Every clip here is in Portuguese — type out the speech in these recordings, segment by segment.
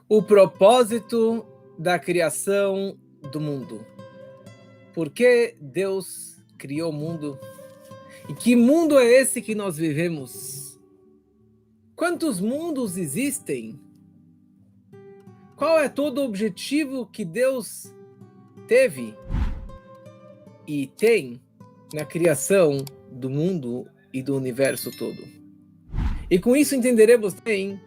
O propósito da criação do mundo. Por que Deus criou o mundo? E que mundo é esse que nós vivemos? Quantos mundos existem? Qual é todo o objetivo que Deus teve e tem na criação do mundo e do universo todo? E com isso entenderemos bem,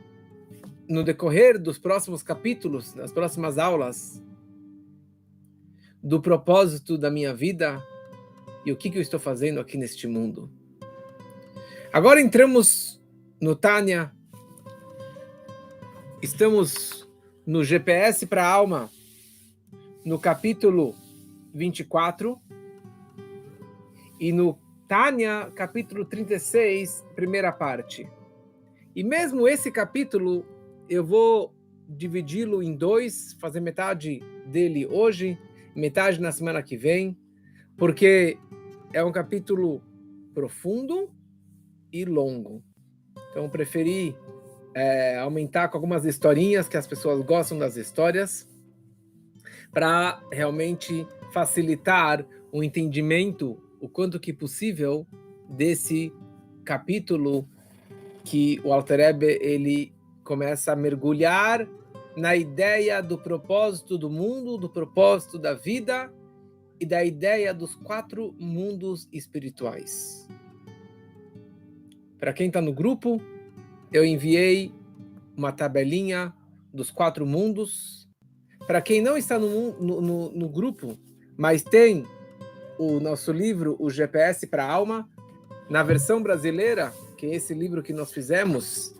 no decorrer dos próximos capítulos, nas próximas aulas, do propósito da minha vida e o que eu estou fazendo aqui neste mundo. Agora entramos no Tânia, estamos no GPS para a alma, no capítulo 24, e no Tânia, capítulo 36, primeira parte. E mesmo esse capítulo, eu vou dividi-lo em dois, fazer metade dele hoje, metade na semana que vem, porque é um capítulo profundo e longo. Então eu preferi aumentar com algumas historinhas, que as pessoas gostam das histórias, para realmente facilitar o entendimento, o quanto que possível, desse capítulo que o Alter Rebbe, ele começa a mergulhar na ideia do propósito do mundo, do propósito da vida e da ideia dos 4 mundos espirituais. Para quem está no grupo, eu enviei uma tabelinha dos 4 mundos. Para quem não está no grupo, mas tem o nosso livro, o GPS para a Alma, na versão brasileira, que é esse livro que nós fizemos,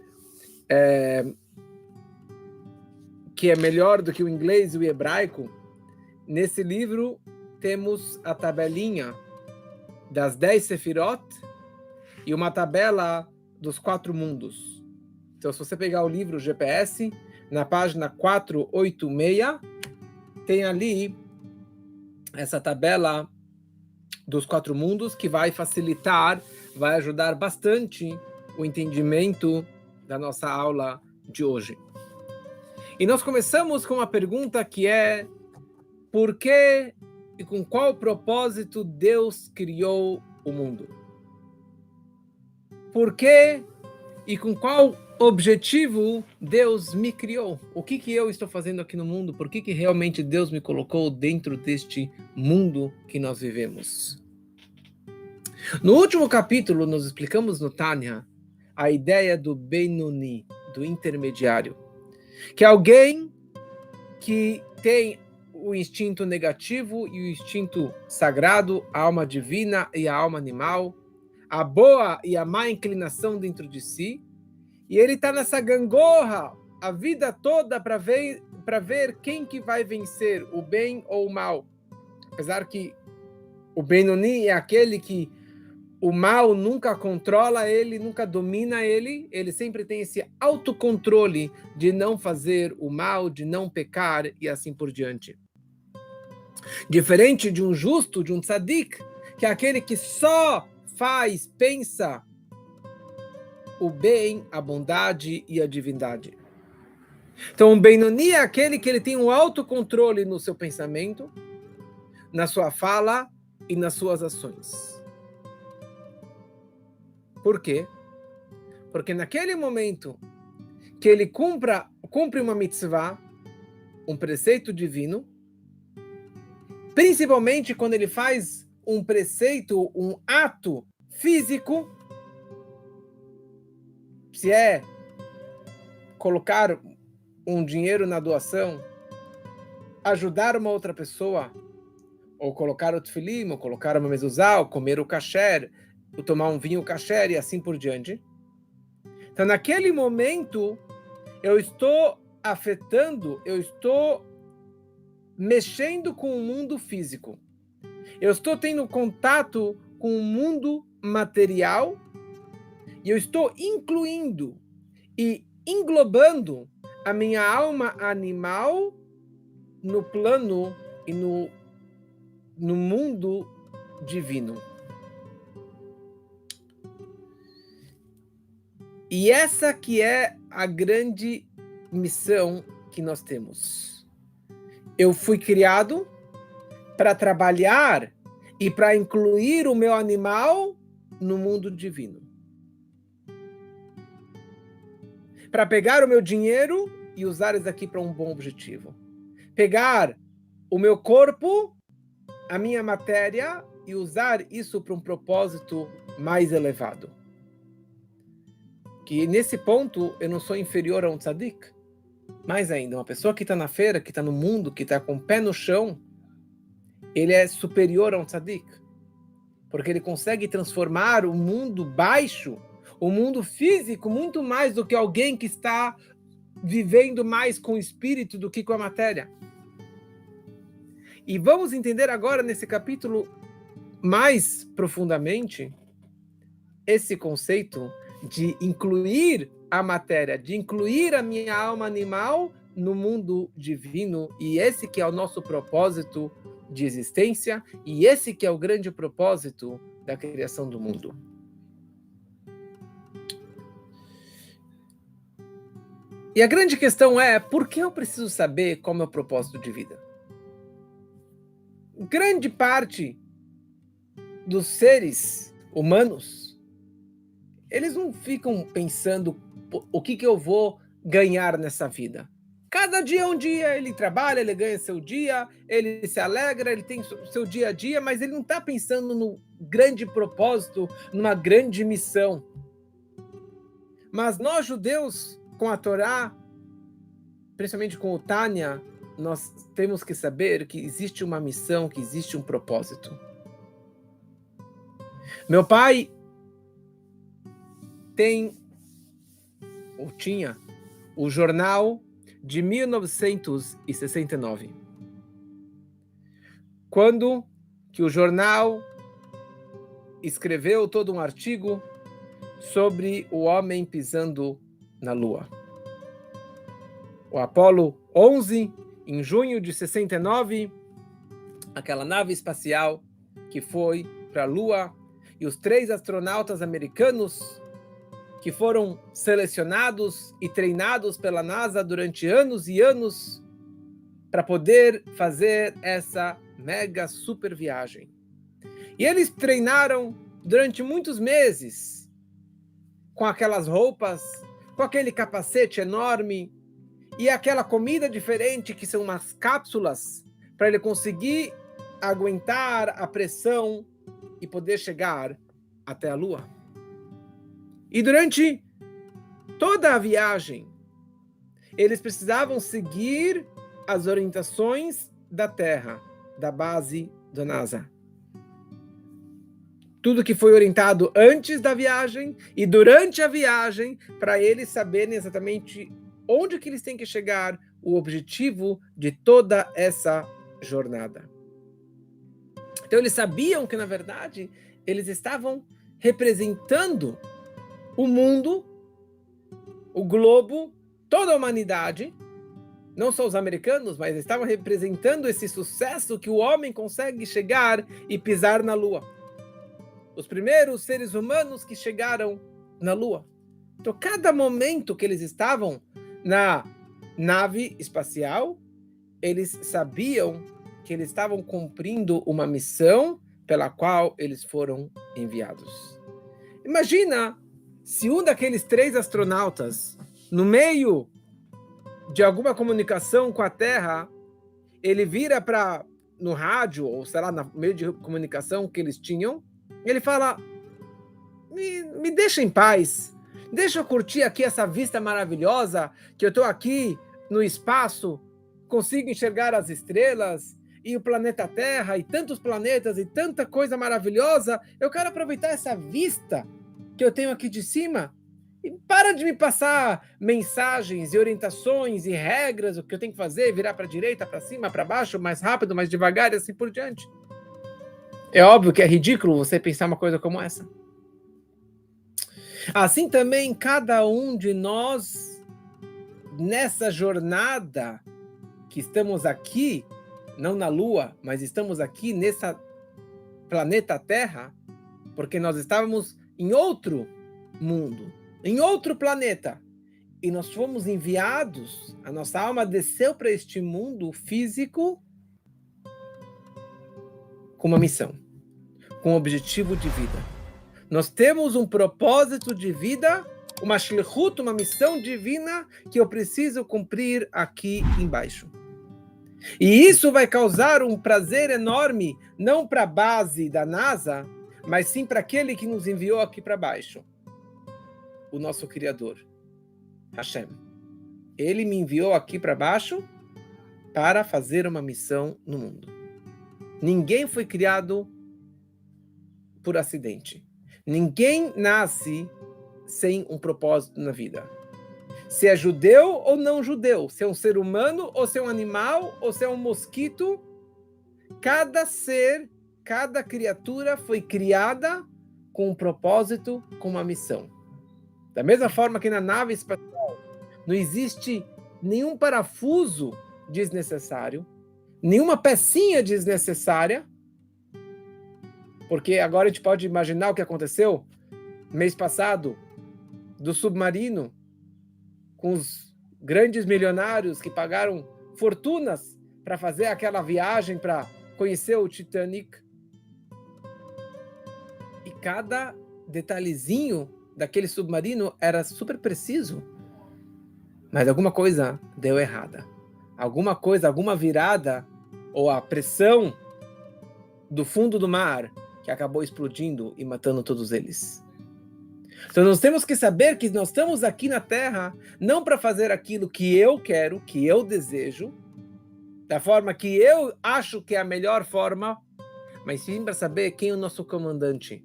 que é melhor do que o inglês e o hebraico. Nesse livro temos a tabelinha das 10 Sefirot e uma tabela dos 4 mundos. Então, se você pegar o livro GPS, na página 486, tem ali essa tabela dos 4 mundos, que vai facilitar, vai ajudar bastante o entendimento da nossa aula de hoje. E nós começamos com uma pergunta que é: por que e com qual propósito Deus criou o mundo? Por que e com qual objetivo Deus me criou? O que eu estou fazendo aqui no mundo? Por que realmente Deus me colocou dentro deste mundo que nós vivemos? No último capítulo, nós explicamos no Tânia a ideia do Benoni, do intermediário, que é alguém que tem o instinto negativo e o instinto sagrado, a alma divina e a alma animal, a boa e a má inclinação dentro de si, e ele está nessa gangorra a vida toda para ver quem que vai vencer, o bem ou o mal. Apesar que o Benoni é aquele que o mal nunca controla ele, nunca domina ele, ele sempre tem esse autocontrole de não fazer o mal, de não pecar e assim por diante. Diferente de um justo, de um tzadik, que é aquele que só pensa o bem, a bondade e a divindade. Então, o Benoni é aquele que ele tem um autocontrole no seu pensamento, na sua fala e nas suas ações. Por quê? Porque naquele momento que ele cumpre uma mitzvah, um preceito divino, principalmente quando ele faz um preceito, um ato físico, se é colocar um dinheiro na doação, ajudar uma outra pessoa, ou colocar o tefilim, ou colocar uma mezuzá, ou comer o kasher, ou tomar um vinho kasher e assim por diante. Então, naquele momento, eu estou afetando, eu estou mexendo com o mundo físico. Eu estou tendo contato com o mundo material e eu estou incluindo e englobando a minha alma animal no plano e no mundo divino. E essa que é a grande missão que nós temos. Eu fui criado para trabalhar e para incluir o meu animal no mundo divino. Para pegar o meu dinheiro e usar isso aqui para um bom objetivo. Pegar o meu corpo, a minha matéria, e usar isso para um propósito mais elevado. Que nesse ponto eu não sou inferior a um tzadik. Mais ainda, uma pessoa que está na feira, que está no mundo, que está com o pé no chão, ele é superior a um tzadik. Porque ele consegue transformar o mundo baixo, o mundo físico, muito mais do que alguém que está vivendo mais com o espírito do que com a matéria. E vamos entender agora, nesse capítulo, mais profundamente, esse conceito de incluir a matéria, de incluir a minha alma animal no mundo divino, e esse que é o nosso propósito de existência, e esse que é o grande propósito da criação do mundo. E a grande questão é, por que eu preciso saber qual é o meu propósito de vida? Grande parte dos seres humanos, eles não ficam pensando o que eu vou ganhar nessa vida. Cada dia é um dia, ele trabalha, ele ganha seu dia, ele se alegra, ele tem seu dia a dia, mas ele não está pensando no grande propósito, numa grande missão. Mas nós, judeus, com a Torá, principalmente com o Tânia, nós temos que saber que existe uma missão, que existe um propósito. Meu pai tinha o jornal de 1969. Quando que o jornal escreveu todo um artigo sobre o homem pisando na Lua. O Apollo 11, em junho de 69, aquela nave espacial que foi para a Lua, e os 3 astronautas americanos que foram selecionados e treinados pela NASA durante anos e anos para poder fazer essa mega super viagem. E eles treinaram durante muitos meses com aquelas roupas, com aquele capacete enorme e aquela comida diferente que são umas cápsulas para ele conseguir aguentar a pressão e poder chegar até a Lua. E durante toda a viagem, eles precisavam seguir as orientações da Terra, da base da NASA. Tudo que foi orientado antes da viagem e durante a viagem, para eles saberem exatamente onde que eles têm que chegar, o objetivo de toda essa jornada. Então eles sabiam que, na verdade, eles estavam representando o mundo, o globo, toda a humanidade, não só os americanos, mas estavam representando esse sucesso que o homem consegue chegar e pisar na Lua. Os primeiros seres humanos que chegaram na Lua. Então, cada momento que eles estavam na nave espacial, eles sabiam que eles estavam cumprindo uma missão pela qual eles foram enviados. Imagina se um daqueles 3 astronautas, no meio de alguma comunicação com a Terra, ele vira no rádio, ou sei lá, no meio de comunicação que eles tinham, ele fala, me deixa em paz, deixa eu curtir aqui essa vista maravilhosa, que eu estou aqui no espaço, consigo enxergar as estrelas, e o planeta Terra, e tantos planetas, e tanta coisa maravilhosa, eu quero aproveitar essa vista que eu tenho aqui de cima, e para de me passar mensagens e orientações e regras, o que eu tenho que fazer, virar para a direita, para cima, para baixo, mais rápido, mais devagar e assim por diante. É óbvio que é ridículo você pensar uma coisa como essa. Assim também, cada um de nós, nessa jornada que estamos aqui, não na Lua, mas estamos aqui nessa planeta Terra, porque nós estávamos em outro mundo, em outro planeta. E nós fomos enviados, a nossa alma desceu para este mundo físico com uma missão, com um objetivo de vida. Nós temos um propósito de vida, uma shlichut, uma missão divina que eu preciso cumprir aqui embaixo. E isso vai causar um prazer enorme, não para a base da NASA, mas sim para aquele que nos enviou aqui para baixo, o nosso Criador, Hashem. Ele me enviou aqui para baixo para fazer uma missão no mundo. Ninguém foi criado por acidente. Ninguém nasce sem um propósito na vida. Se é judeu ou não judeu, se é um ser humano ou se é um animal ou se é um mosquito, cada ser, cada criatura foi criada com um propósito, com uma missão. Da mesma forma que na nave espacial não existe nenhum parafuso desnecessário, nenhuma pecinha desnecessária, porque agora a gente pode imaginar o que aconteceu mês passado do submarino com os grandes milionários que pagaram fortunas para fazer aquela viagem para conhecer o Titanic. E cada detalhezinho daquele submarino era super preciso. Mas alguma coisa deu errada. Alguma coisa, alguma virada, ou a pressão do fundo do mar que acabou explodindo e matando todos eles. Então nós temos que saber que nós estamos aqui na Terra não para fazer aquilo que eu quero, que eu desejo, da forma que eu acho que é a melhor forma, mas sim para saber quem é o nosso comandante,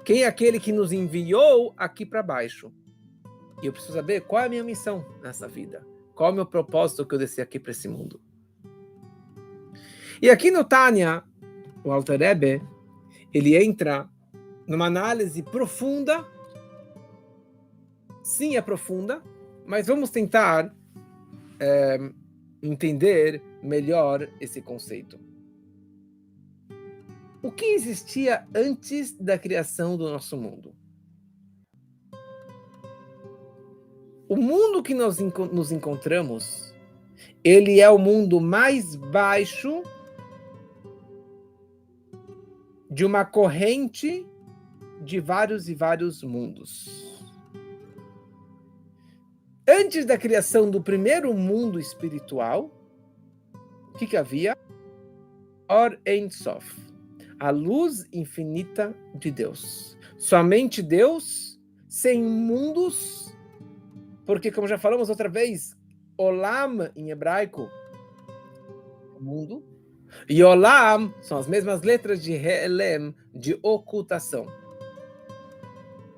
quem é aquele que nos enviou aqui para baixo. E eu preciso saber qual é a minha missão nessa vida, qual é o meu propósito que eu desci aqui para esse mundo. E aqui no Tânia, o Alter Rebbe, ele entra numa análise profunda. Sim, é profunda, mas vamos tentar entender melhor esse conceito. O que existia antes da criação do nosso mundo? O mundo que nós nos encontramos, ele é o mundo mais baixo de uma corrente de vários e vários mundos. Antes da criação do primeiro mundo espiritual, o que havia? Or Ein Sof, a luz infinita de Deus. Somente Deus, sem mundos, porque, como já falamos outra vez, Olam em hebraico, mundo, e Olam são as mesmas letras de Helem, de ocultação.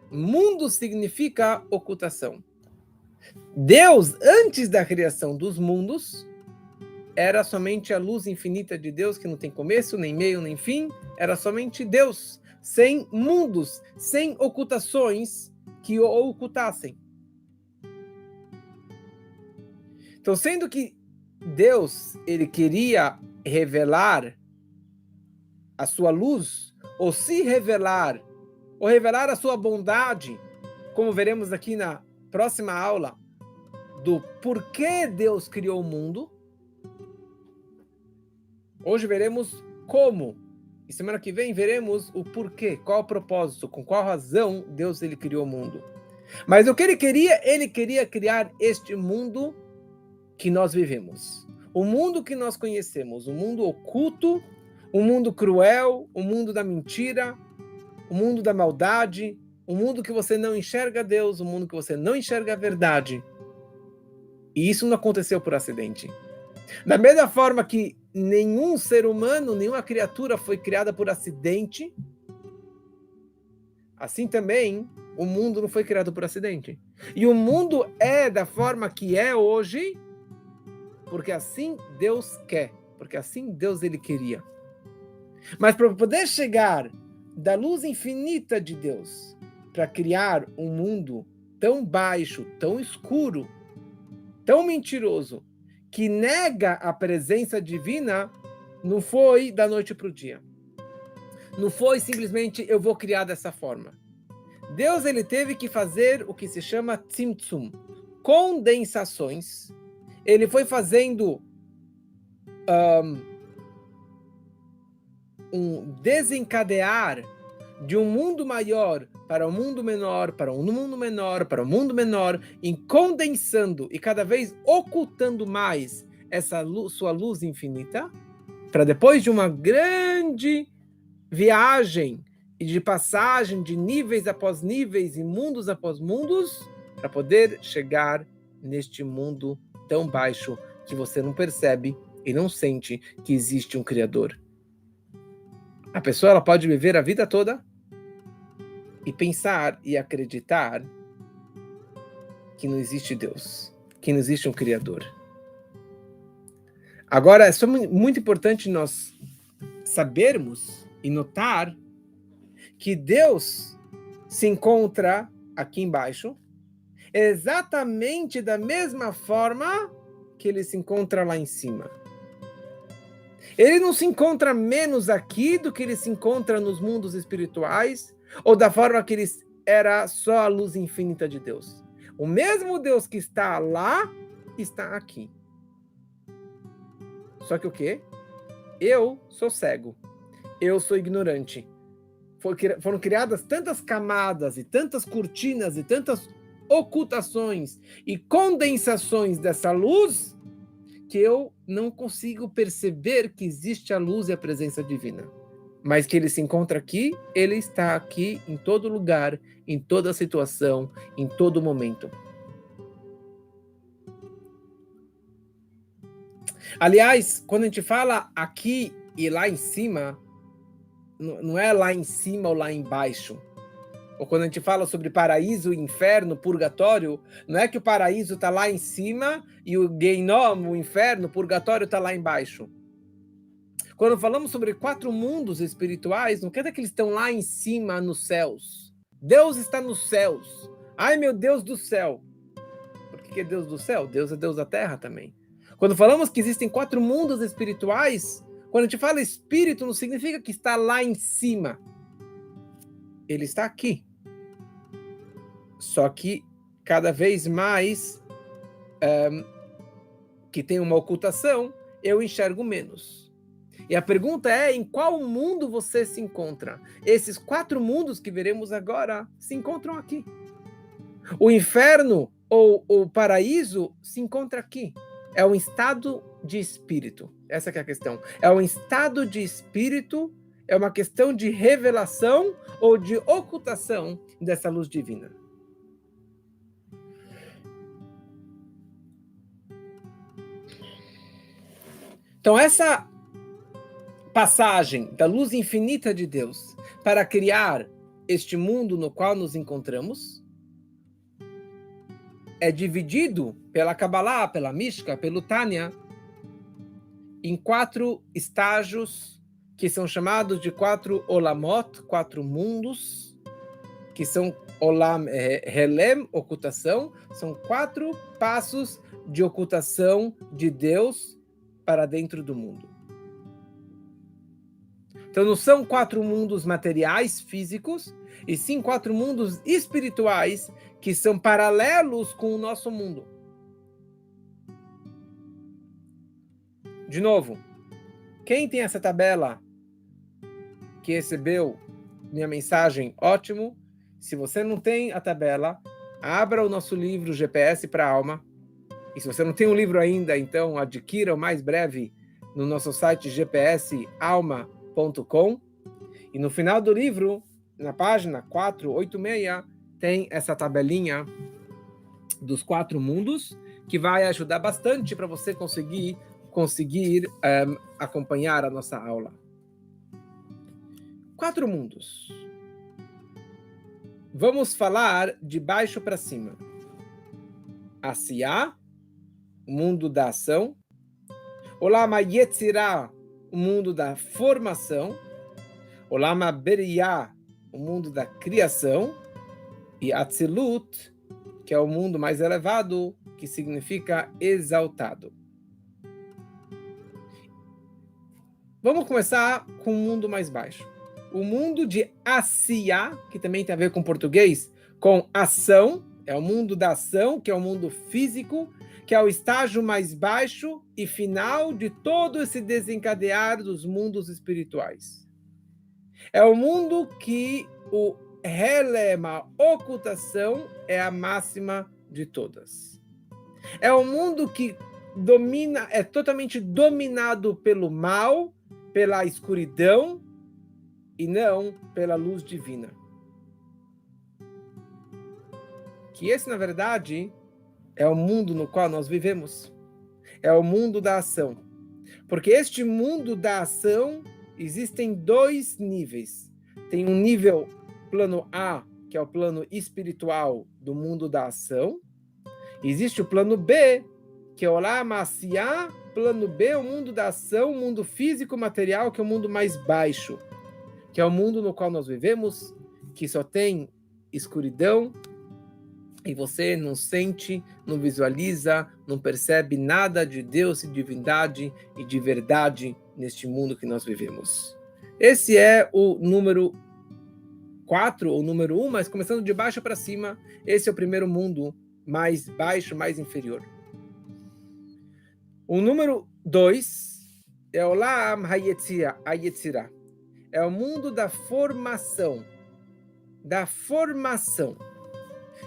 Mundo significa ocultação. Deus, antes da criação dos mundos, era somente a luz infinita de Deus, que não tem começo, nem meio, nem fim. Era somente Deus, sem mundos, sem ocultações que o ocultassem. Então, sendo que Deus, ele queria revelar a sua luz, ou se revelar, ou revelar a sua bondade, como veremos aqui na próxima aula, do porquê Deus criou o mundo. Hoje veremos como, e semana que vem veremos o porquê, qual o propósito, com qual razão Deus ele criou o mundo. Mas o que ele queria criar este mundo que nós vivemos. O mundo que nós conhecemos, o mundo oculto, o mundo cruel, o mundo da mentira, o mundo da maldade, o mundo que você não enxerga Deus, o mundo que você não enxerga a verdade. E isso não aconteceu por acidente. Da mesma forma que nenhum ser humano, nenhuma criatura foi criada por acidente, assim também o mundo não foi criado por acidente. E o mundo é da forma que é hoje, porque assim Deus quer, porque assim Deus ele queria. Mas para poder chegar da luz infinita de Deus, para criar um mundo tão baixo, tão escuro, tão mentiroso, que nega a presença divina, não foi da noite para o dia. Não foi simplesmente eu vou criar dessa forma. Deus ele teve que fazer o que se chama tzimtzum, condensações, ele foi fazendo um desencadear de um mundo maior para um mundo menor, para um mundo menor, para um mundo menor, em condensando e cada vez ocultando mais essa luz, sua luz infinita, para depois de uma grande viagem e de passagem de níveis após níveis e mundos após mundos, para poder chegar neste mundo tão baixo que você não percebe e não sente que existe um Criador. A pessoa ela pode viver a vida toda e pensar e acreditar que não existe Deus, que não existe um Criador. Agora, é muito importante nós sabermos e notar que Deus se encontra aqui embaixo, exatamente da mesma forma que ele se encontra lá em cima. Ele não se encontra menos aqui do que ele se encontra nos mundos espirituais, ou da forma que ele era só a luz infinita de Deus. O mesmo Deus que está lá, está aqui. Só que o quê? Eu sou cego. Eu sou ignorante. Foram criadas tantas camadas e tantas cortinas e tantas ocultações e condensações dessa luz que eu não consigo perceber que existe a luz e a presença divina. Mas que ele se encontra aqui, ele está aqui em todo lugar, em toda situação, em todo momento. Aliás, quando a gente fala aqui e lá em cima, não é lá em cima ou lá embaixo. Ou quando a gente fala sobre paraíso, inferno, purgatório, não é que o paraíso está lá em cima e o Geinom, o inferno, o purgatório está lá embaixo. Quando falamos sobre 4 mundos espirituais, não quer dizer que eles estão lá em cima nos céus. Deus está nos céus. Ai, meu Deus do céu. Por que é Deus do céu? Deus é Deus da terra também. Quando falamos que existem 4 mundos espirituais, quando a gente fala espírito, não significa que está lá em cima. Ele está aqui. Só que cada vez mais que tem uma ocultação, eu enxergo menos. E a pergunta é, em qual mundo você se encontra? Esses 4 mundos que veremos agora se encontram aqui. O inferno ou o paraíso se encontra aqui. É um estado de espírito. Essa que é a questão. É um estado de espírito, é uma questão de revelação ou de ocultação dessa luz divina. Então, essa passagem da luz infinita de Deus para criar este mundo no qual nos encontramos é dividido pela Kabbalah, pela Mishka, pelo Tânia, em 4 estágios que são chamados de 4 olamot, 4 mundos, que são olam, helem, ocultação, são 4 passos de ocultação de Deus para dentro do mundo. Então não são 4 mundos materiais, físicos, e sim 4 mundos espirituais que são paralelos com o nosso mundo. De novo, quem tem essa tabela que recebeu minha mensagem, ótimo. Se você não tem a tabela, abra o nosso livro GPS para a Alma. E se você não tem um livro ainda, então adquira o mais breve no nosso site gpsalma.com. E no final do livro, na página 486, tem essa tabelinha dos 4 mundos, que vai ajudar bastante para você conseguir acompanhar a nossa aula. 4 mundos. Vamos falar de baixo para cima. Asiyah, o mundo da ação. Olam Yetzirah, o mundo da formação. Olam Beriyah, o mundo da criação. E Atzilut, que é o mundo mais elevado, que significa exaltado. Vamos começar com o mundo mais baixo. O mundo de Asiyah, que também tem a ver com português, com ação, É o mundo da ação, que é o mundo físico, que é o estágio mais baixo e final de todo esse desencadear dos mundos espirituais. É o mundo que o relema, ocultação, é a máxima de todas. É o mundo que domina, é totalmente dominado pelo mal, pela escuridão e não pela luz divina. Que esse, na verdade, é o mundo no qual nós vivemos. É o mundo da ação. Porque este mundo da ação, existem dois níveis. Tem um nível plano A, que é o plano espiritual do mundo da ação. Existe o plano B, que é o Olam Asiyah, plano B, o mundo da ação, o mundo físico material, que é o mundo mais baixo, que é o mundo no qual nós vivemos, que só tem escuridão, e você não sente, não visualiza, não percebe nada de Deus e divindade e de verdade neste mundo que nós vivemos. Esse é o número 4, ou número 1, mas começando de baixo para cima, esse é o primeiro mundo mais baixo, mais inferior. O número 2 é o Olam HaYetzirah, é o mundo da formação,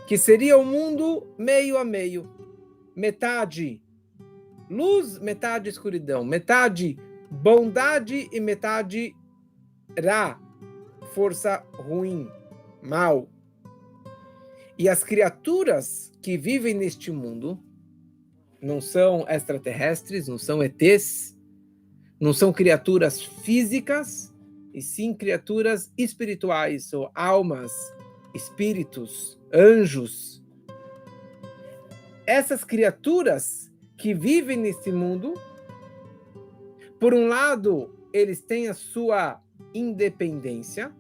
que seria o mundo meio a meio, metade luz, metade escuridão, metade bondade e metade Ra, força ruim, mal. E as criaturas que vivem neste mundo não são extraterrestres, não são ETs, não são criaturas físicas, e sim criaturas espirituais, ou almas, espíritos, anjos. Essas criaturas que vivem nesse mundo, por um lado, eles têm a sua independência,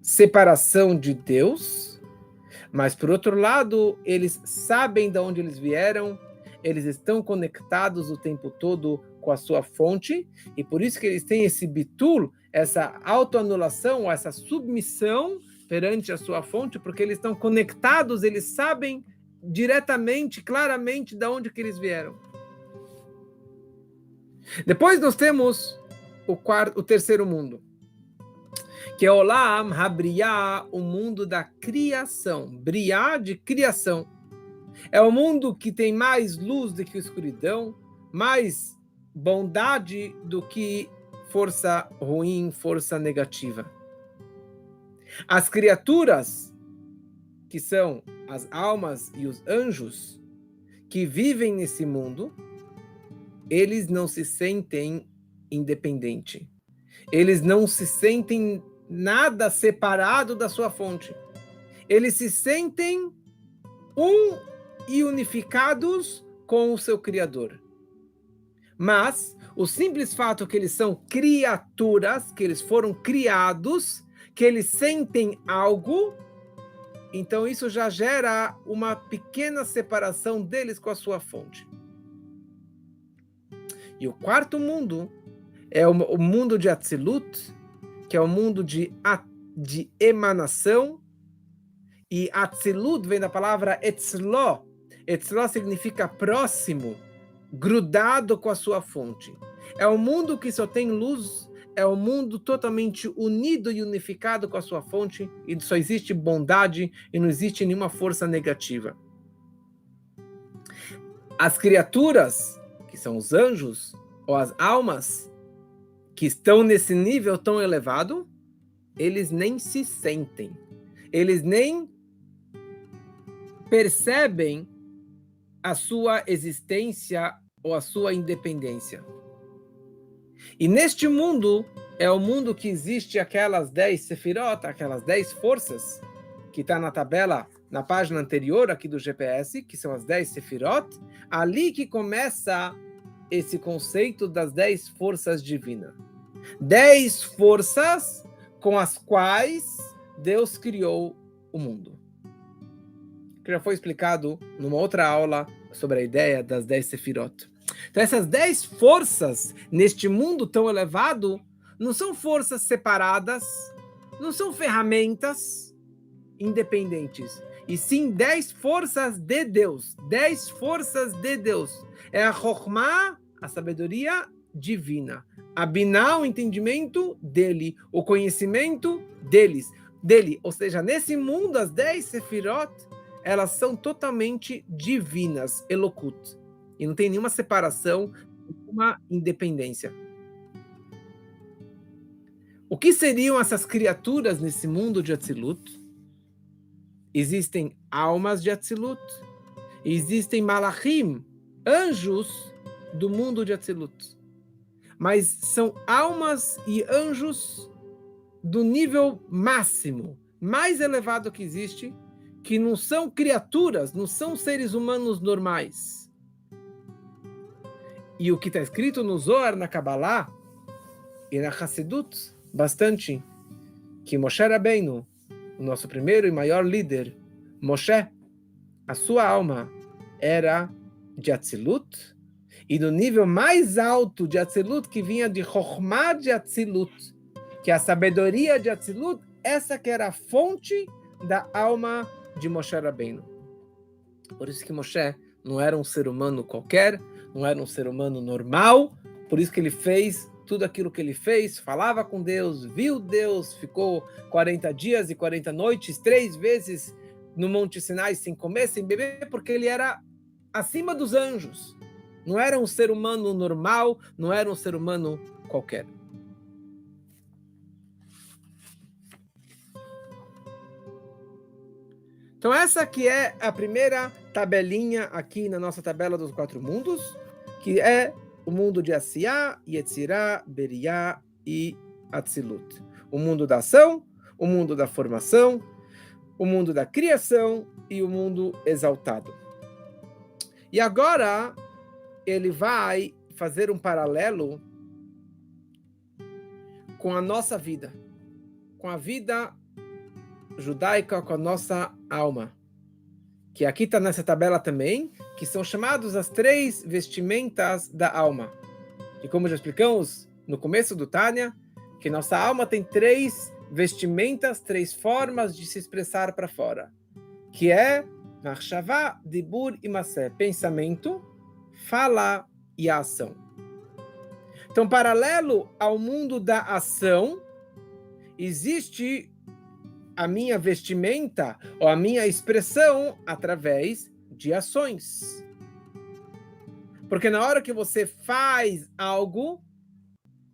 separação de Deus, mas por outro lado, eles sabem de onde eles vieram, eles estão conectados o tempo todo com a sua fonte, e por isso que eles têm esse bitul, essa autoanulação, essa submissão perante a sua fonte, porque eles estão conectados, eles sabem diretamente, claramente de onde que eles vieram. Depois nós temos o terceiro mundo, que é Olam HaBriyah, o mundo da criação. Briá de criação. É o mundo que tem mais luz do que escuridão, mais bondade do que força ruim, força negativa. As criaturas, que são as almas e os anjos, que vivem nesse mundo, eles não se sentem independentes. Eles não se sentem nada separado da sua fonte. Eles se sentem e unificados com o seu Criador. Mas o simples fato que eles são criaturas, que eles foram criados, que eles sentem algo, então isso já gera uma pequena separação deles com a sua fonte. E o quarto mundo é o mundo de Atzilut, que é o mundo de emanação, e Atzilut vem da palavra Etzlo. Etzlo significa próximo, grudado com a sua fonte. É o mundo que só tem luz, é o mundo totalmente unido e unificado com a sua fonte, e só existe bondade e não existe nenhuma força negativa. As criaturas, que são os anjos, ou as almas, que estão nesse nível tão elevado, eles nem se sentem, eles nem percebem a sua existência ou a sua independência. E neste mundo, é o mundo que existe aquelas 10 sefirot, aquelas 10 forças, que está na tabela, na página anterior aqui do GPS, que são as 10 sefirot, ali que começa esse conceito das 10 forças divinas. 10 forças com as quais Deus criou o mundo. Que já foi explicado numa outra aula sobre a ideia das 10 sefirot. Então essas 10 forças neste mundo tão elevado não são forças separadas, não são ferramentas independentes. e sim 10 forças de Deus. 10 forças de Deus. É a Chokhmah, a sabedoria divina. A Binah, o entendimento dele. O conhecimento dele. Ou seja, nesse mundo, as 10 Sefirot, elas são totalmente divinas, Elokut. E não tem nenhuma separação, nenhuma independência. O que seriam essas criaturas nesse mundo de Atzilut? Existem almas de Atzilut, existem malachim, anjos do mundo de Atzilut. Mas são almas e anjos do nível máximo, mais elevado que existe, que não são criaturas, não são seres humanos normais. E o que está escrito no Zohar, na Kabbalah e na Hassidut, bastante, que Moshe Rabbeinu, o nosso primeiro e maior líder, Moshe, a sua alma era de Atzilut, e no nível mais alto de Atzilut, que vinha de Chokhmah de Atzilut, que é a sabedoria de Atzilut, essa que era a fonte da alma de Moshe Rabbeinu. Por isso que Moshe não era um ser humano qualquer, não era um ser humano normal, por isso que ele fez tudo aquilo que ele fez, falava com Deus, viu Deus, ficou 40 dias e 40 noites, 3 vezes no Monte Sinai sem comer, sem beber, porque ele era acima dos anjos. Não era um ser humano normal, não era um ser humano qualquer. Então essa aqui é a primeira tabelinha aqui na nossa tabela dos 4 mundos, que é o mundo de Asiyah, Yetzirah, Beriah e Atzilut. O mundo da ação, o mundo da formação, o mundo da criação e o mundo exaltado. E agora ele vai fazer um paralelo com a nossa vida, com a vida judaica, com a nossa alma, que aqui está nessa tabela também, que são chamados as 3 vestimentas da alma. E como já explicamos no começo do Tânia, que nossa alma tem 3 vestimentas, 3 formas de se expressar para fora, que é Machshavá, Dibur e Masé, pensamento, fala e a ação. Então, paralelo ao mundo da ação, existe a minha vestimenta ou a minha expressão através de ações. Porque na hora que você faz algo,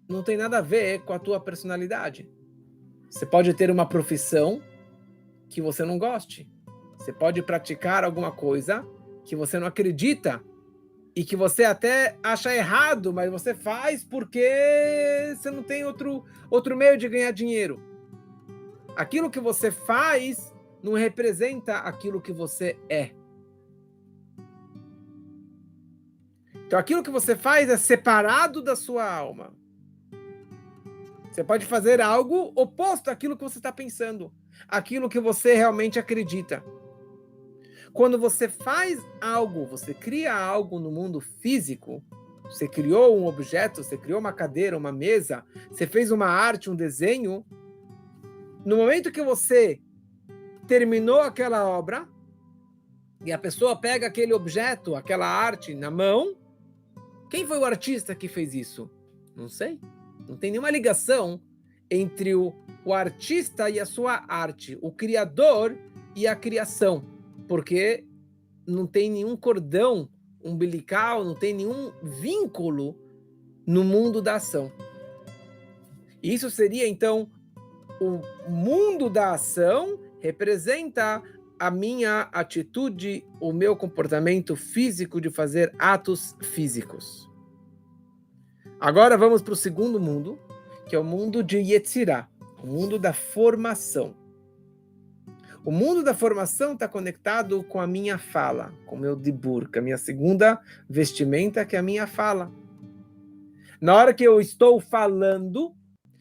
não tem nada a ver com a tua personalidade. Você pode ter uma profissão que você não goste. Você pode praticar alguma coisa que você não acredita e que você até acha errado, mas você faz porque você não tem outro meio de ganhar dinheiro. Aquilo que você faz não representa aquilo que você é. Então, aquilo que você faz é separado da sua alma. Você pode fazer algo oposto àquilo que você está pensando, aquilo que você realmente acredita. Quando você faz algo, você cria algo no mundo físico, você criou um objeto, você criou uma cadeira, uma mesa, você fez uma arte, um desenho. No momento que você terminou aquela obra, e a pessoa pega aquele objeto, aquela arte na mão, quem foi o artista que fez isso? Não sei. Não tem nenhuma ligação entre o artista e a sua arte, o criador e a criação, porque não tem nenhum cordão umbilical, não tem nenhum vínculo no mundo da ação. Isso seria, então, o mundo da ação representa a minha atitude, o meu comportamento físico de fazer atos físicos. Agora vamos para o segundo mundo, que é o mundo de Yetzirah, o mundo da formação. O mundo da formação está conectado com a minha fala, com o meu dibur, com a minha segunda vestimenta, que é a minha fala. Na hora que eu estou falando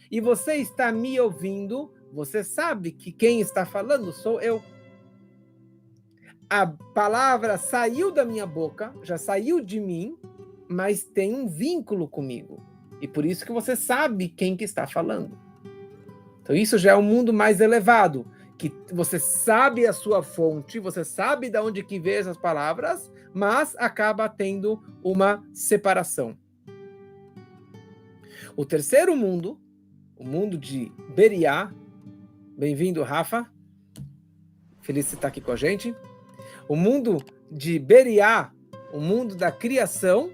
e você está me ouvindo, você sabe que quem está falando sou eu. A palavra saiu da minha boca, já saiu de mim, mas tem um vínculo comigo. E por isso que você sabe quem que está falando. Então isso já é um mundo mais elevado, que você sabe a sua fonte, você sabe de onde que veio essas palavras, mas acaba tendo uma separação. O terceiro mundo, o mundo de Beriá, bem-vindo, Rafa, feliz de estar aqui com a gente. O mundo de Beriá, o mundo da criação,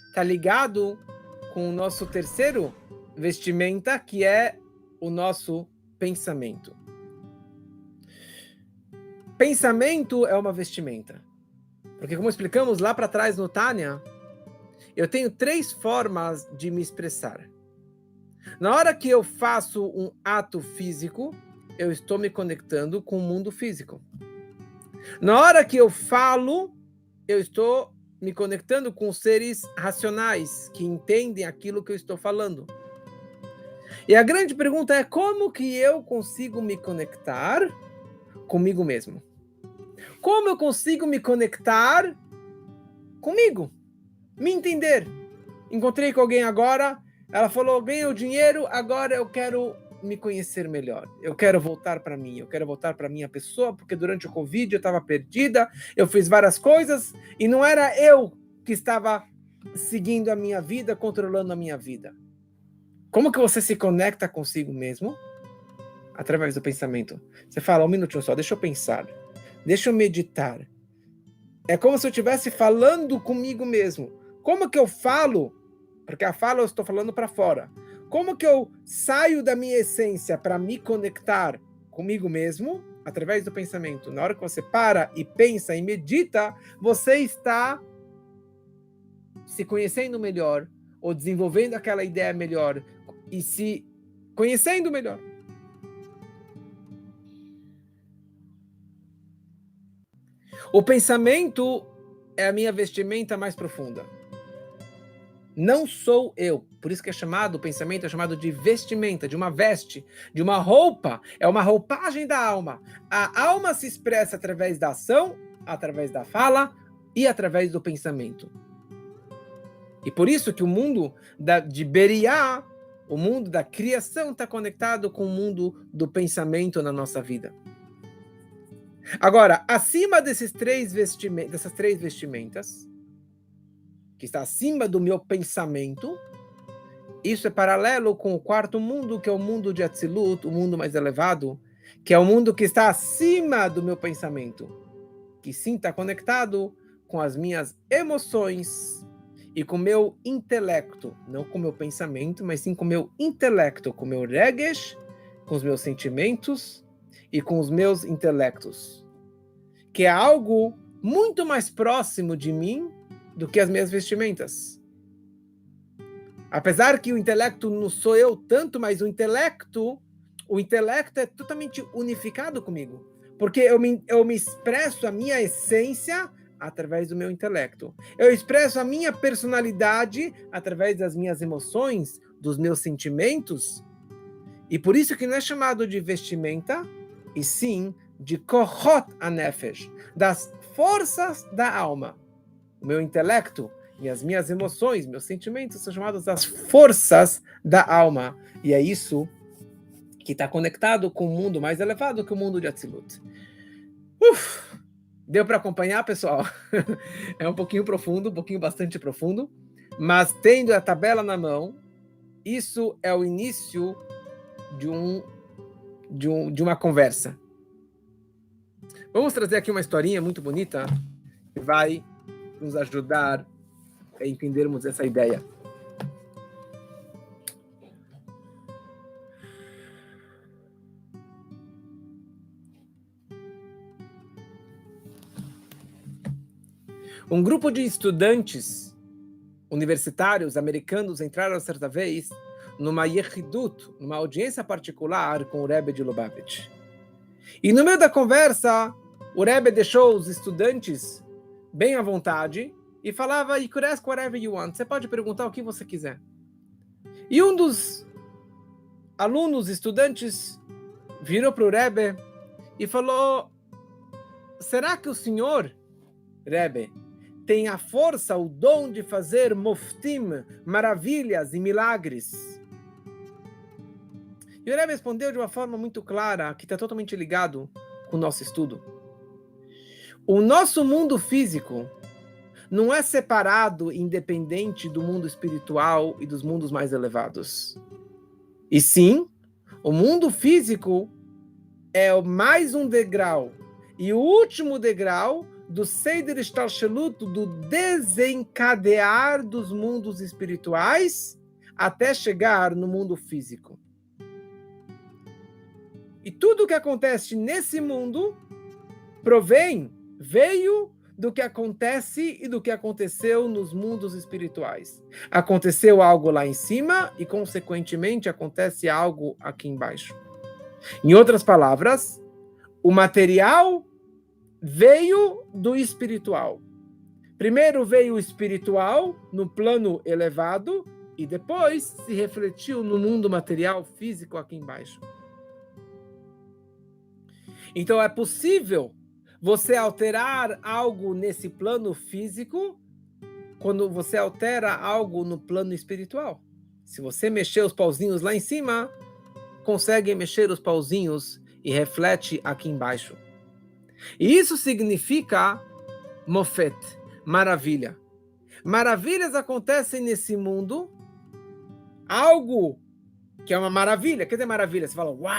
está ligado com o nosso terceiro vestimenta, que é o nosso pensamento. Pensamento é uma vestimenta. Porque, como explicamos lá para trás no Tânia, eu tenho 3 formas de me expressar. Na hora que eu faço um ato físico, eu estou me conectando com o mundo físico. Na hora que eu falo, eu estou me conectando com seres racionais, que entendem aquilo que eu estou falando. E a grande pergunta é como que eu consigo me conectar comigo mesmo? Como eu consigo me conectar comigo? Me entender. Encontrei com alguém agora, ela falou, ganhei o dinheiro, agora eu quero me conhecer melhor. Eu quero voltar para mim, eu quero voltar para minha pessoa, porque durante o Covid eu estava perdida, eu fiz várias coisas e não era eu que estava seguindo a minha vida, controlando a minha vida. Como que você se conecta consigo mesmo? Através do pensamento. Você fala, um minutinho só, deixa eu pensar, deixa eu meditar. É como se eu estivesse falando comigo mesmo. Como que eu falo? Porque a fala eu estou falando para fora. Como que eu saio da minha essência para me conectar comigo mesmo? Através do pensamento. Na hora que você para e pensa e medita, você está se conhecendo melhor, ou desenvolvendo aquela ideia melhor, e se conhecendo melhor. O pensamento é a minha vestimenta mais profunda. Não sou eu. Por isso que é chamado, o pensamento é chamado de vestimenta, de uma veste, de uma roupa. É uma roupagem da alma. A alma se expressa através da ação, através da fala e através do pensamento. E por isso que o mundo de Beriá, o mundo da criação, está conectado com o mundo do pensamento na nossa vida. Agora, acima dessas três vestimentas, que está acima do meu pensamento, isso é paralelo com o quarto mundo, que é o mundo de Atzilut, o mundo mais elevado, que é o mundo que está acima do meu pensamento, que sim está conectado com as minhas emoções e com o meu intelecto, não com o meu pensamento, mas sim com o meu intelecto, com o meu regesh, com os meus sentimentos e com os meus intelectos, que é algo muito mais próximo de mim do que as minhas vestimentas. Apesar que o intelecto não sou eu tanto, mas o intelecto é totalmente unificado comigo, porque eu me expresso a minha essência através do meu intelecto. Eu expresso a minha personalidade através das minhas emoções, dos meus sentimentos, e por isso que não é chamado de vestimenta, e sim de kohot hanefesh, das forças da alma. O meu intelecto e as minhas emoções, meus sentimentos são chamados das forças da alma. E é isso que está conectado com o mundo mais elevado que o mundo de Atzilut. Deu para acompanhar, pessoal? É um pouquinho profundo, bastante profundo, mas tendo a tabela na mão, isso é o início de uma conversa. Vamos trazer aqui uma historinha muito bonita que vai nos ajudar a entendermos essa ideia. Um grupo de estudantes universitários americanos entraram certa vez numa yechidut, numa audiência particular com o Rebbe de Lubavitch. E no meio da conversa, o Rebbe deixou os estudantes bem à vontade e falava, you could ask whatever you want. Você pode perguntar o que você quiser. E um dos alunos, estudantes, virou para o Rebbe e falou, será que o senhor, Rebbe, tem a força, o dom de fazer moftim, maravilhas e milagres? E o Rebbe respondeu de uma forma muito clara, que está totalmente ligado com o nosso estudo. O nosso mundo físico não é separado, independente do mundo espiritual e dos mundos mais elevados. E sim, o mundo físico é mais um degrau, e o último degrau do Seder Shtalshelut, do desencadear dos mundos espirituais, até chegar no mundo físico. E tudo o que acontece nesse mundo veio do que acontece e do que aconteceu nos mundos espirituais. Aconteceu algo lá em cima e, consequentemente, acontece algo aqui embaixo. Em outras palavras, o material veio do espiritual. Primeiro veio o espiritual no plano elevado e depois se refletiu no mundo material físico aqui embaixo. Então é possível você alterar algo nesse plano físico quando você altera algo no plano espiritual. Se você mexer os pauzinhos lá em cima, consegue mexer os pauzinhos e reflete aqui embaixo. E isso significa mofet, maravilha. Maravilhas acontecem nesse mundo, algo que é uma maravilha. Quer dizer maravilha? Você fala, uau,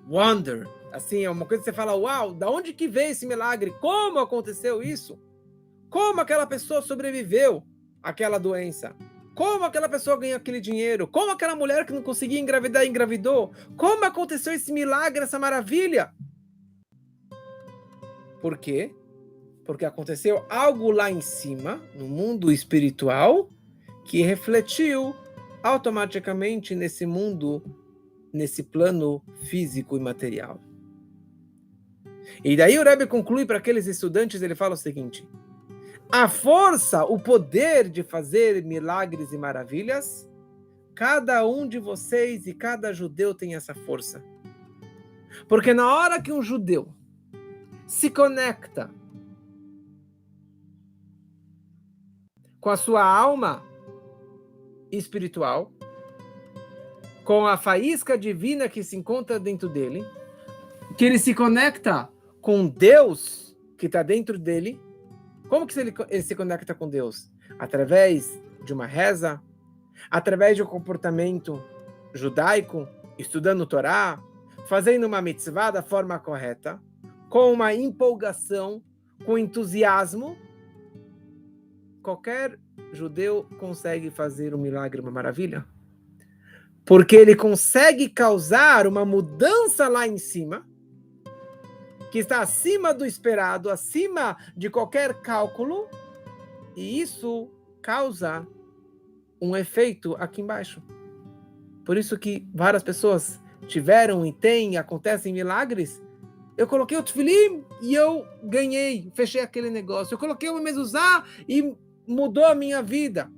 wonder. Assim, é uma coisa que você fala, uau, da onde que veio esse milagre? Como aconteceu isso? Como aquela pessoa sobreviveu àquela doença? Como aquela pessoa ganhou aquele dinheiro? Como aquela mulher que não conseguia engravidar engravidou? Como aconteceu esse milagre, essa maravilha? Por quê? Porque aconteceu algo lá em cima, no mundo espiritual, que refletiu automaticamente nesse mundo, nesse plano físico e material. E daí o Rebbe conclui para aqueles estudantes, ele fala o seguinte: a força, o poder de fazer milagres e maravilhas, cada um de vocês e cada judeu tem essa força. Porque na hora que um judeu se conecta com a sua alma espiritual, com a faísca divina que se encontra dentro dele, que ele se conecta com Deus que está dentro dele. Como que ele se conecta com Deus? Através de uma reza, através de um comportamento judaico, estudando Torá, fazendo uma mitzvah da forma correta, com uma empolgação, com entusiasmo. Qualquer judeu consegue fazer um milagre, uma maravilha, porque ele consegue causar uma mudança lá em cima, que está acima do esperado, acima de qualquer cálculo, e isso causa um efeito aqui embaixo. Por isso que várias pessoas tiveram e têm, e acontecem milagres. Eu coloquei o tefilim e eu ganhei, fechei aquele negócio. Eu coloquei o mezuzá e mudou a minha vida.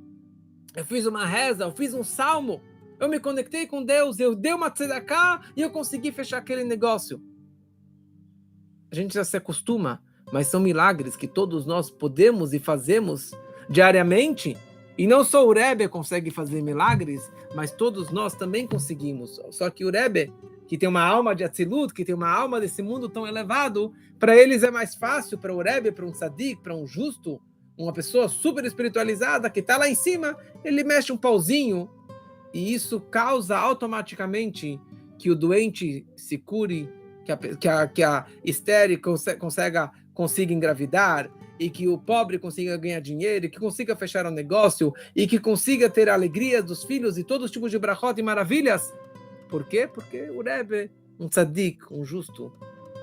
Eu fiz uma reza, eu fiz um salmo, eu me conectei com Deus, eu dei uma tzedakah e eu consegui fechar aquele negócio. A gente já se acostuma, mas são milagres que todos nós podemos e fazemos diariamente. E não só o Rebbe consegue fazer milagres, mas todos nós também conseguimos. Só que o Rebbe, que tem uma alma de Atzilut, que tem uma alma desse mundo tão elevado, para eles é mais fácil, para o Rebbe, para um tzadik, para um justo, uma pessoa super espiritualizada que está lá em cima, ele mexe um pauzinho e isso causa automaticamente que o doente se cure, que a estéril consiga engravidar, e que o pobre consiga ganhar dinheiro, e que consiga fechar um negócio, e que consiga ter a alegria dos filhos e todos os tipos de brachot e maravilhas. Por quê? Porque o Rebbe, um tzadik, um justo,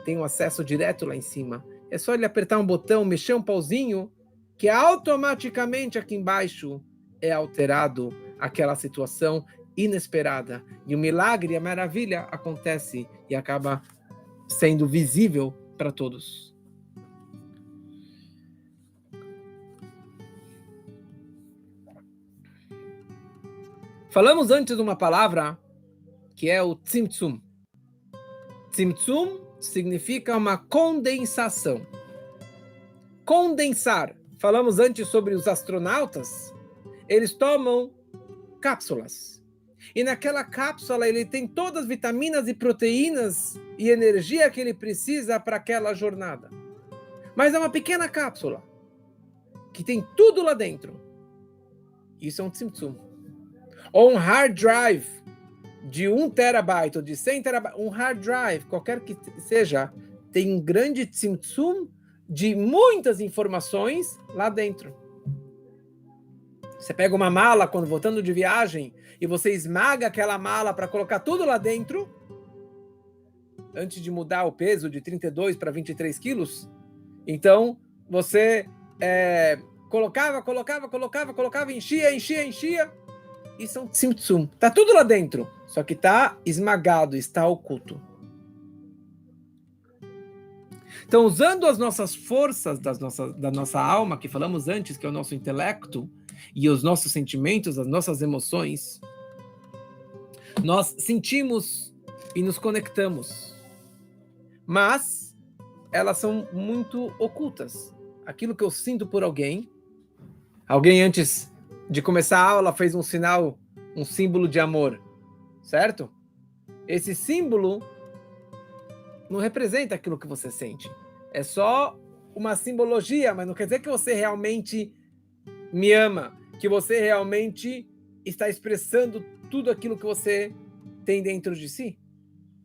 tem um acesso direto lá em cima. É só ele apertar um botão, mexer um pauzinho, que automaticamente aqui embaixo é alterado aquela situação inesperada. E o milagre, a maravilha acontece e acaba sendo visível para todos. Falamos antes de uma palavra que é o tzimtzum. Tzimtzum significa uma condensação. Condensar. Falamos antes sobre os astronautas. Eles tomam cápsulas. E naquela cápsula ele tem todas as vitaminas e proteínas e energia que ele precisa para aquela jornada. Mas é uma pequena cápsula que tem tudo lá dentro. Isso é um Tzimtzum. Ou um hard drive de 1 terabyte ou de 100 terabytes, um hard drive, qualquer que seja, tem um grande Tzimtzum de muitas informações lá dentro. Você pega uma mala quando voltando de viagem e você esmaga aquela mala para colocar tudo lá dentro, antes de mudar o peso de 32 para 23 quilos. Então, você colocava, enchia. Isso é um Tzimtzum. Está tudo lá dentro, só que está esmagado, está oculto. Então, usando as nossas forças da nossa alma, que falamos antes, que é o nosso intelecto, e os nossos sentimentos, as nossas emoções, nós sentimos e nos conectamos. Mas elas são muito ocultas. Aquilo que eu sinto por alguém antes de começar a aula fez um sinal, um símbolo de amor, certo? Esse símbolo não representa aquilo que você sente. É só uma simbologia, mas não quer dizer que você realmente me ama, que você realmente está expressando tudo aquilo que você tem dentro de si.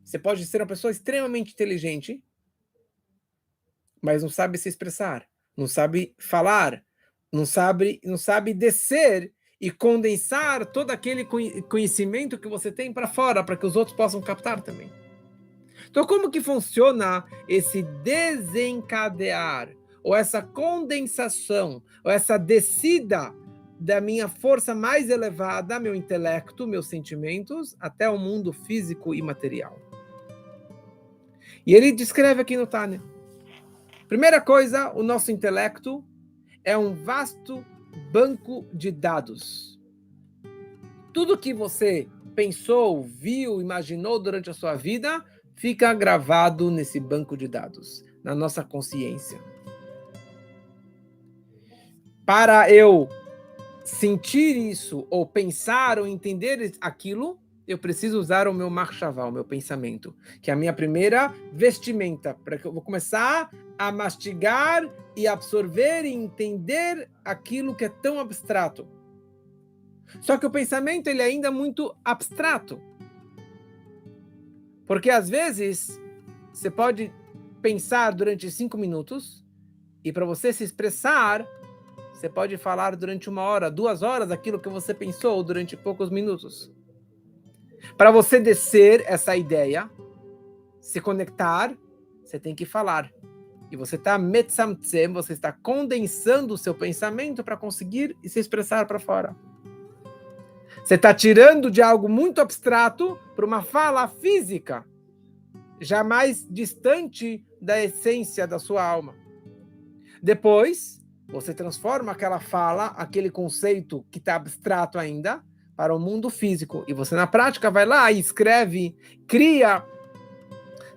Você pode ser uma pessoa extremamente inteligente, mas não sabe se expressar, não sabe falar, não sabe descer e condensar todo aquele conhecimento que você tem para fora, para que os outros possam captar também. Então, como que funciona esse desencadear, ou essa condensação, ou essa descida da minha força mais elevada, meu intelecto, meus sentimentos, até o mundo físico e material? E ele descreve aqui no Tânia. Primeira coisa, o nosso intelecto é um vasto banco de dados. Tudo que você pensou, viu, imaginou durante a sua vida fica gravado nesse banco de dados, na nossa consciência. Para eu sentir isso, ou pensar, ou entender aquilo, eu preciso usar o meu machshavá, o meu pensamento, que é a minha primeira vestimenta, para que eu vou começar a mastigar e absorver e entender aquilo que é tão abstrato. Só que o pensamento ele é ainda muito abstrato. Porque às vezes você pode pensar durante 5 minutos e para você se expressar, você pode falar durante 1 hora, 2 horas aquilo que você pensou durante poucos minutos. Para você descer essa ideia, se conectar, você tem que falar. E você está metzamtzem, você está condensando o seu pensamento para conseguir se expressar para fora. Você está tirando de algo muito abstrato para uma fala física, jamais distante da essência da sua alma. Depois, você transforma aquela fala, aquele conceito que está abstrato ainda, para o mundo físico. E você, na prática, vai lá e escreve, cria,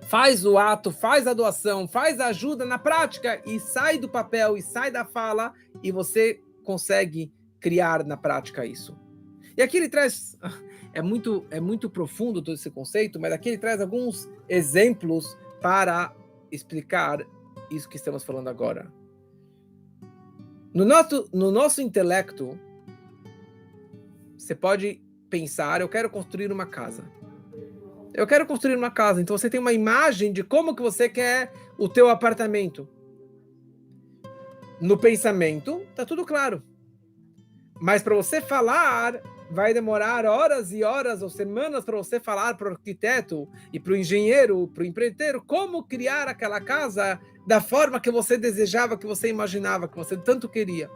faz o ato, faz a doação, faz a ajuda na prática e sai do papel e sai da fala e você consegue criar na prática isso. E aqui ele traz, é muito profundo todo esse conceito, mas aqui ele traz alguns exemplos para explicar isso que estamos falando agora. No nosso intelecto, você pode pensar, eu quero construir uma casa. Eu quero construir uma casa, então você tem uma imagem de como que você quer o teu apartamento. No pensamento, tá tudo claro. Mas para você falar, vai demorar horas e horas ou semanas para você falar para o arquiteto e para o engenheiro, para o empreiteiro, como criar aquela casa da forma que você desejava, que você imaginava, que você tanto queria.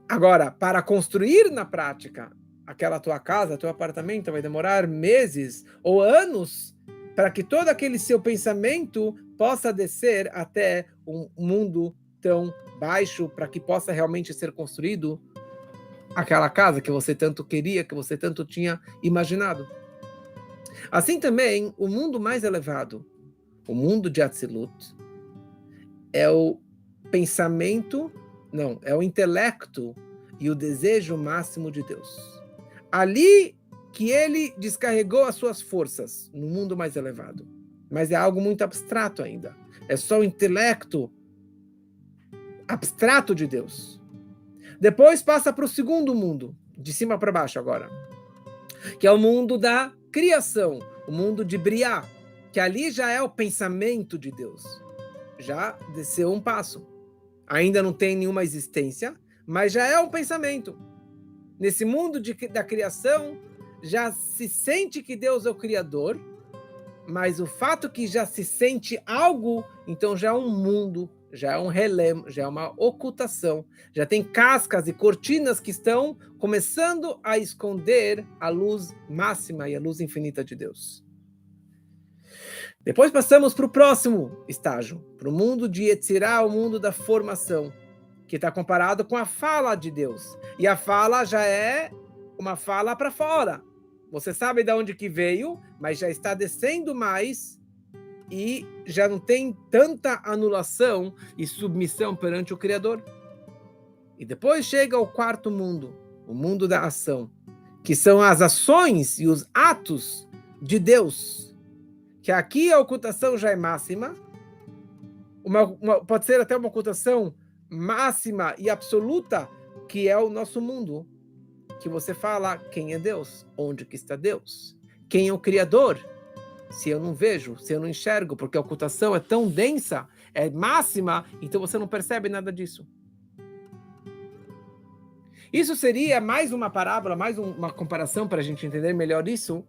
Agora, para construir na prática aquela tua casa, teu apartamento, vai demorar meses ou anos para que todo aquele seu pensamento possa descer até um mundo tão baixo, para que possa realmente ser construído aquela casa que você tanto queria, que você tanto tinha imaginado. Assim também, o mundo mais elevado, o mundo de Atzilut, é o pensamento, não, é o intelecto e o desejo máximo de Deus. Ali que ele descarregou as suas forças no mundo mais elevado. Mas é algo muito abstrato ainda. É só o intelecto abstrato de Deus. Depois passa para o segundo mundo, de cima para baixo agora, que é o mundo da criação, o mundo de Briá, que ali já é o pensamento de Deus. Já desceu um passo. Ainda não tem nenhuma existência, mas já é um pensamento. Nesse mundo da criação, já se sente que Deus é o Criador, mas o fato que já se sente algo, então já é um mundo, já é um relém, já é uma ocultação, já tem cascas e cortinas que estão começando a esconder a luz máxima e a luz infinita de Deus. Depois passamos para o próximo estágio, para o mundo de Yetzirah, o mundo da formação, que está comparado com a fala de Deus. E a fala já é uma fala para fora. Você sabe de onde que veio, mas já está descendo mais e já não tem tanta anulação e submissão perante o Criador. E depois chega o quarto mundo, o mundo da ação, que são as ações e os atos de Deus. Que aqui a ocultação já é máxima, pode ser até uma ocultação máxima e absoluta, que é o nosso mundo. Que você fala, quem é Deus? Onde que está Deus? Quem é o Criador? Se eu não vejo, se eu não enxergo, porque a ocultação é tão densa, é máxima, então você não percebe nada disso. Isso seria mais uma parábola, mais uma comparação para a gente entender melhor isso.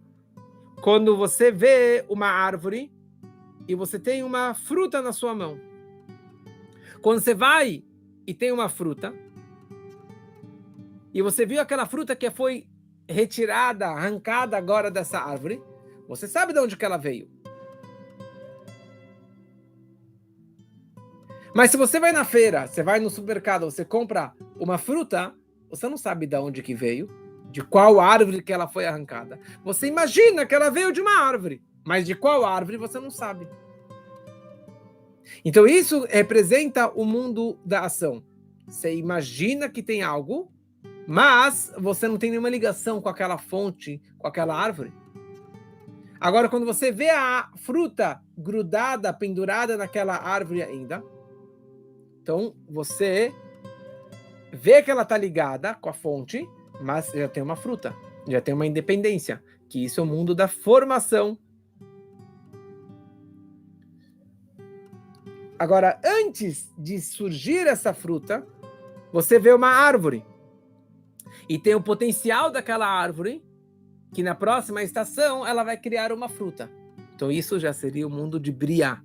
Quando você vê uma árvore e você tem uma fruta na sua mão. Quando você vai e tem uma fruta, e você viu aquela fruta que foi retirada, arrancada agora dessa árvore, você sabe de onde que ela veio. Mas se você vai na feira, você vai no supermercado, você compra uma fruta, você não sabe de onde que veio, de qual árvore que ela foi arrancada. Você imagina que ela veio de uma árvore, mas de qual árvore você não sabe. Então isso representa o mundo da ação. Você imagina que tem algo, mas você não tem nenhuma ligação com aquela fonte, com aquela árvore. Agora, quando você vê a fruta grudada, pendurada naquela árvore ainda, então você vê que ela está ligada com a fonte, mas já tem uma fruta, já tem uma independência, que isso é o mundo da formação. Agora, antes de surgir essa fruta, você vê uma árvore. E tem o potencial daquela árvore, que na próxima estação ela vai criar uma fruta. Então isso já seria o mundo de Briá.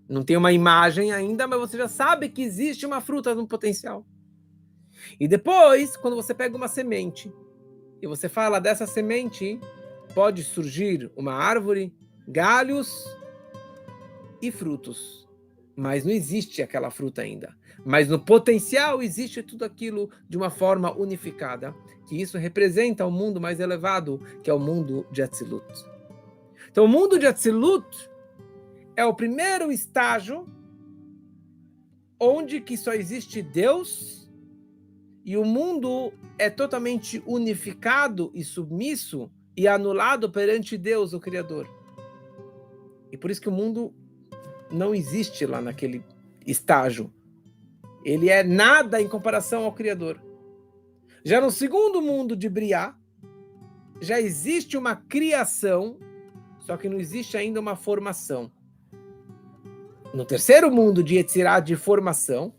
Não tem uma imagem ainda, mas você já sabe que existe uma fruta no potencial. E depois, quando você pega uma semente, e você fala dessa semente, pode surgir uma árvore, galhos e frutos. Mas não existe aquela fruta ainda. Mas no potencial existe tudo aquilo de uma forma unificada, que isso representa o mundo mais elevado, que é o mundo de Atzilut. Então o mundo de Atzilut é o primeiro estágio onde que só existe Deus e o mundo é totalmente unificado e submisso e anulado perante Deus, o Criador. E por isso que o mundo não existe lá naquele estágio. Ele é nada em comparação ao Criador. Já no segundo mundo de Briá, já existe uma criação, só que não existe ainda uma formação. No terceiro mundo de Yetzirah, de formação,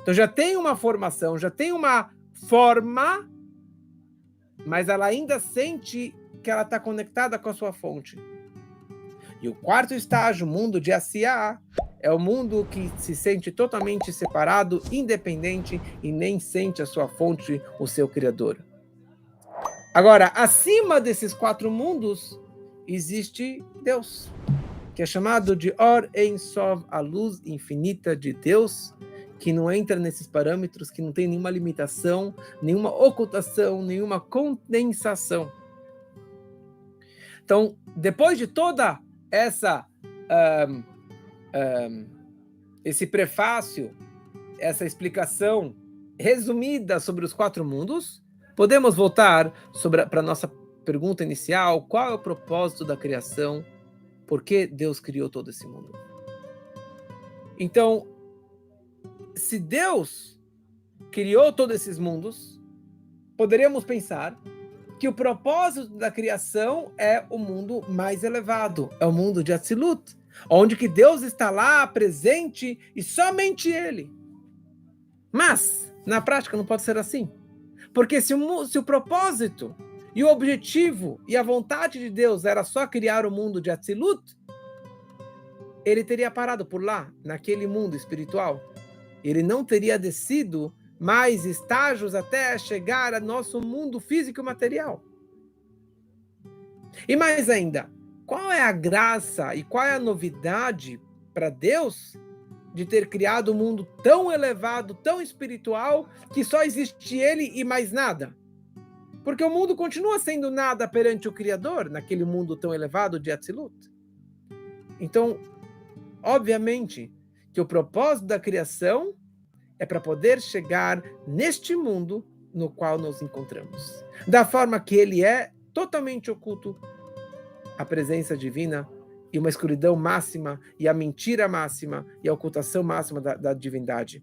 então já tem uma formação, já tem uma forma, mas ela ainda sente que ela está conectada com a sua fonte. E o quarto estágio, o mundo de Asiá, é o mundo que se sente totalmente separado, independente e nem sente a sua fonte, o seu Criador. Agora, acima desses quatro mundos, existe Deus, que é chamado de Or Ein Sof, a luz infinita de Deus, que não entra nesses parâmetros, que não tem nenhuma limitação, nenhuma ocultação, nenhuma condensação. Então, depois de toda esse prefácio, essa explicação resumida sobre os 4 mundos, podemos voltar para a nossa pergunta inicial: qual é o propósito da criação? Por que Deus criou todo esse mundo? Então, se Deus criou todos esses mundos, poderíamos pensar que o propósito da criação é o mundo mais elevado, é o mundo de Atzilut, onde que Deus está lá presente e somente Ele. Mas, na prática, não pode ser assim. Porque se o propósito e o objetivo e a vontade de Deus era só criar o mundo de Atzilut, ele teria parado por lá, naquele mundo espiritual. Ele não teria descido mais estágios até chegar ao nosso mundo físico e material. E mais ainda, qual é a graça e qual é a novidade para Deus de ter criado um mundo tão elevado, tão espiritual, que só existe Ele e mais nada? Porque o mundo continua sendo nada perante o Criador, naquele mundo tão elevado de Atzilut. Então, obviamente, que o propósito da criação é para poder chegar neste mundo no qual nos encontramos. Da forma que ele é totalmente oculto, a presença divina e uma escuridão máxima, e a mentira máxima, e a ocultação máxima da divindade.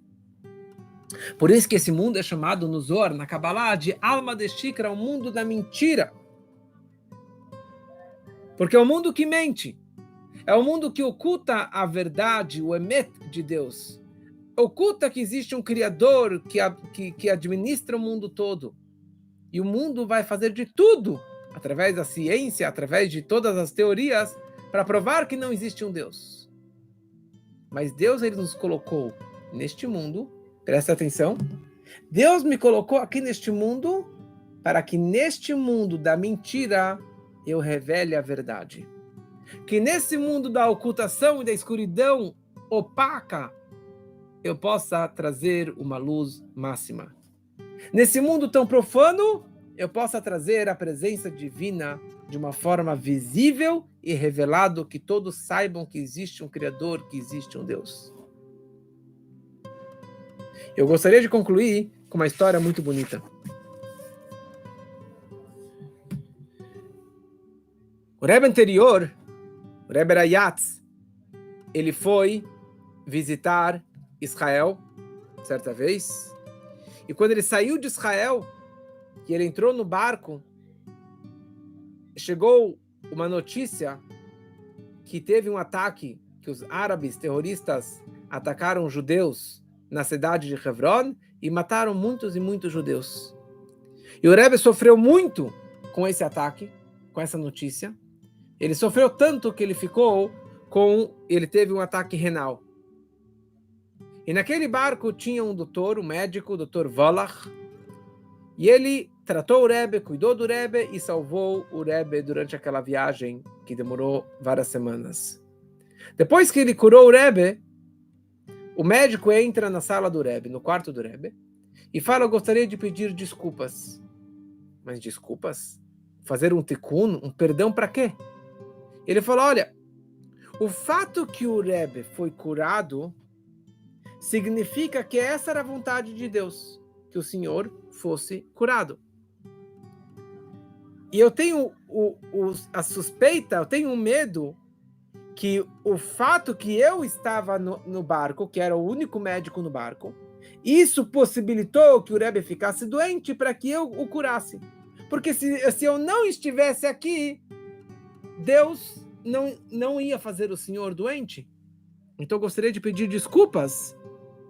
Por isso que esse mundo é chamado no Zohar, na Kabbalah, de Alma de Shikra, o mundo da mentira. Porque é o mundo que mente. É o mundo que oculta a verdade, o emet de Deus. Oculta que existe um Criador que administra o mundo todo. E o mundo vai fazer de tudo, através da ciência, através de todas as teorias, para provar que não existe um Deus. Mas Deus, ele nos colocou neste mundo, presta atenção, Deus me colocou aqui neste mundo, para que neste mundo da mentira, eu revele a verdade. Que nesse mundo da ocultação e da escuridão opaca, eu possa trazer uma luz máxima. Nesse mundo tão profano, eu possa trazer a presença divina de uma forma visível e revelado, que todos saibam que existe um Criador, que existe um Deus. Eu gostaria de concluir com uma história muito bonita. O Rebbe anterior, o Rebbe Rayatz, ele foi visitar Israel, certa vez, e quando ele saiu de Israel, que ele entrou no barco, chegou uma notícia que teve um ataque, que os árabes terroristas atacaram os judeus na cidade de Hebron e mataram muitos e muitos judeus. E o Rebbe sofreu muito com esse ataque, com essa notícia. Ele sofreu tanto que ele teve um ataque renal. E naquele barco tinha um doutor, um médico, o doutor Volach, e ele tratou o Rebbe, cuidou do Rebbe e salvou o Rebbe durante aquela viagem que demorou várias semanas. Depois que ele curou o Rebbe, o médico entra na sala do Rebbe, no quarto do Rebbe, e fala: eu gostaria de pedir desculpas. Mas desculpas? Fazer um tikkun, um perdão para quê? Ele falou: olha, o fato que o Rebbe foi curado significa que essa era a vontade de Deus, que o Senhor fosse curado. E eu tenho a suspeita, eu tenho um medo que o fato que eu estava no barco, que era o único médico no barco, isso possibilitou que o Rebbe ficasse doente para que eu o curasse. Porque se eu não estivesse aqui, Deus não ia fazer o Senhor doente. Então eu gostaria de pedir desculpas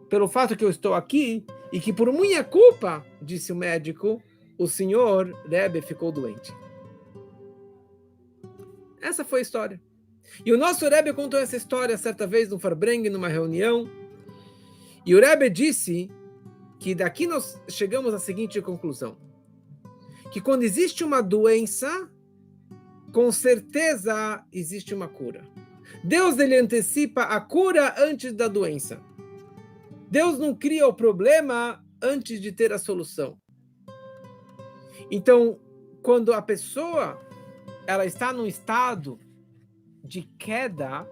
pelo fato que eu estou aqui e que por minha culpa, disse o médico, o senhor Rebbe ficou doente. Essa foi a história. E o nosso Rebbe contou essa história certa vez no Farbrengen, numa reunião. E o Rebbe disse que daqui nós chegamos à seguinte conclusão: que quando existe uma doença, com certeza existe uma cura. Deus, ele antecipa a cura antes da doença. Deus não cria o problema antes de ter a solução. Então, quando a pessoa ela está num estado de queda,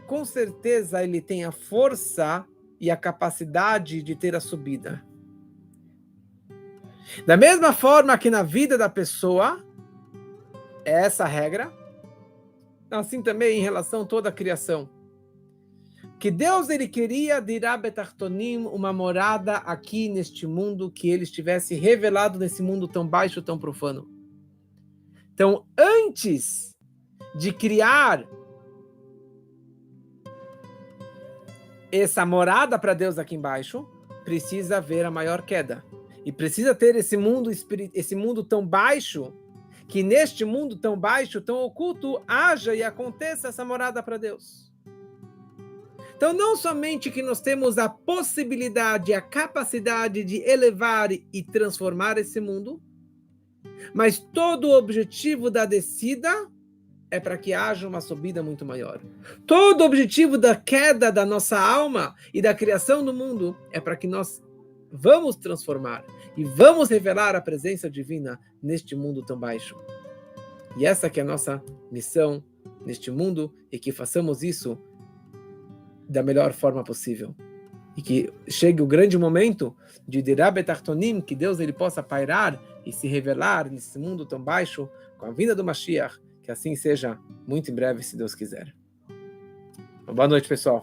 com certeza ele tem a força e a capacidade de ter a subida. Da mesma forma que na vida da pessoa é essa a regra, assim também em relação a toda a criação. Que Deus ele queria dirá betartonim, uma morada aqui neste mundo, que ele estivesse revelado nesse mundo tão baixo, tão profano. Então, antes de criar essa morada para Deus aqui embaixo, precisa haver a maior queda. E precisa ter esse mundo tão baixo, que neste mundo tão baixo, tão oculto, haja e aconteça essa morada para Deus. Então, não somente que nós temos a possibilidade, a capacidade de elevar e transformar esse mundo, mas todo o objetivo da descida é para que haja uma subida muito maior. Todo o objetivo da queda da nossa alma e da criação do mundo é para que nós vamos transformar e vamos revelar a presença divina neste mundo tão baixo. E essa que é a nossa missão neste mundo, e que façamos isso da melhor forma possível. E que chegue o grande momento de Dirá Betartonim, que Deus ele possa pairar e se revelar nesse mundo tão baixo com a vinda do Mashiach, que assim seja muito em breve, se Deus quiser. Uma boa noite, pessoal.